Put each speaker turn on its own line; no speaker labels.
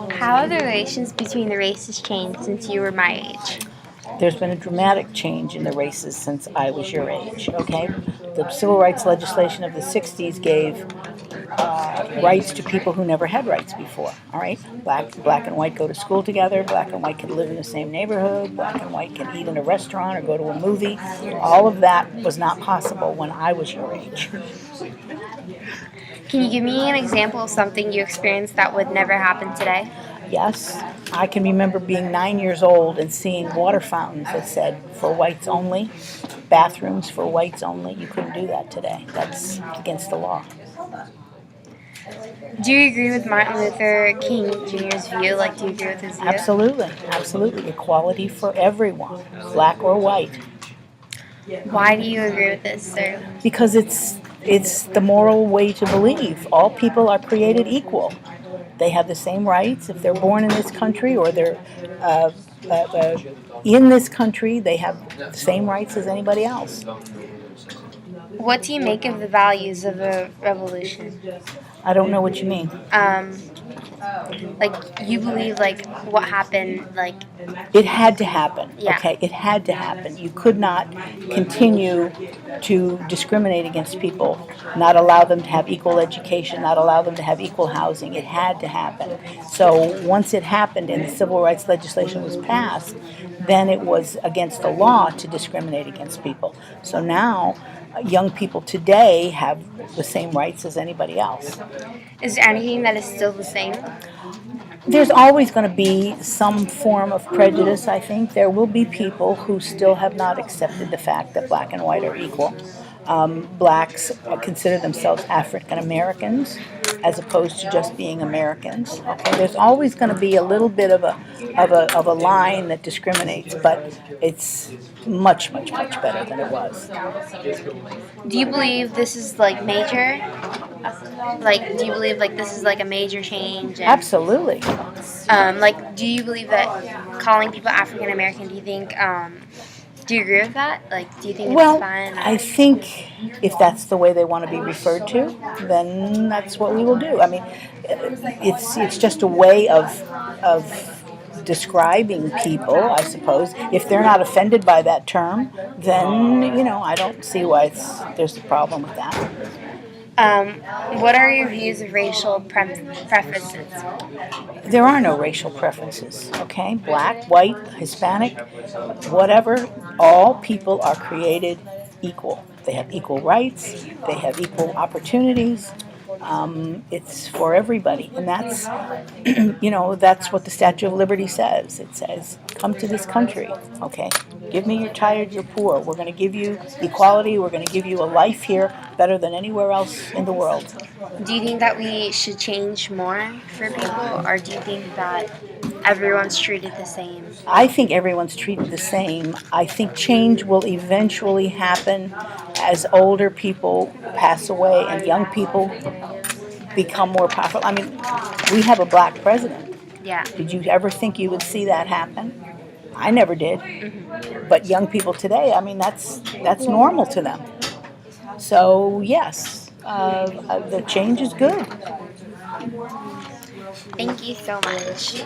How have the relations between the races changed since you were my age?
There's been a dramatic change in the races since I was your age, okay? The civil rights legislation of the 60s gave rights to people who never had rights before, all right? Black and white go to school together, black and white can live in the same neighborhood, black and white can eat in a restaurant or go to a movie. All of that was not possible when I was your age.
Can you give me an example of something you experienced that would never happen today?
Yes, I can remember being 9 years old and seeing water fountains that said for whites only, bathrooms for whites only. You couldn't do that today. That's against the law.
Do you agree with Martin Luther King Jr.'s view? Do you agree with his view?
Absolutely, absolutely. Equality for everyone, black or white.
Why do you agree with this, sir?
Because it's the moral way to believe. All people are created equal. They have the same rights if they're born in this country or they're in this country. They have the same rights as anybody else.
What do you make of the values of a revolution?
I don't know what you mean.
You believe what happened
It had to happen.
Yeah.
Okay, it had to happen. You could not continue to discriminate against people, not allow them to have equal education, not allow them to have equal housing. It had to happen. So once it happened and the civil rights legislation was passed, then it was against the law to discriminate against people. So now young people today have the same rights as anybody else.
Is there anything that is still the same?
There's always going to be some form of prejudice, I think. There will be people who still have not accepted the fact that black and white are equal. Blacks consider themselves African Americans as opposed to just being Americans. Okay, there's always going to be a little bit of a line that discriminates, but it's much better than it was.
Do you believe this is major? Do you believe this is a major change?
Absolutely.
Do you believe that calling people African American? Do you think? Do you agree with that? Do you think
Well,
it's fine?
I think if that's the way they want to be referred to, then that's what we will do. I mean, it's just a way of describing people, I suppose. If they're not offended by that term, then I don't see why there's a problem with that.
What are your views of racial preferences?
There are no racial preferences, okay? Black, white, Hispanic, whatever, all people are created equal. They have equal rights, they have equal opportunities. It's for everybody, and that's that's what the Statue of Liberty says. It says, come to this country, okay? Give me your tired, your poor. We're going to give you equality. We're going to give you a life here better than anywhere else in the world.
Do you think that we should change more for people, or do you think that everyone's treated the same?
I think everyone's treated the same. I think change will eventually happen as older people pass away and young people become more powerful. I mean, we have a black president.
Yeah.
Did you ever think you would see that happen? I never did.
Mm-hmm.
But young people today, I mean, that's normal to them. So yes, the change is good.
Thank you so much.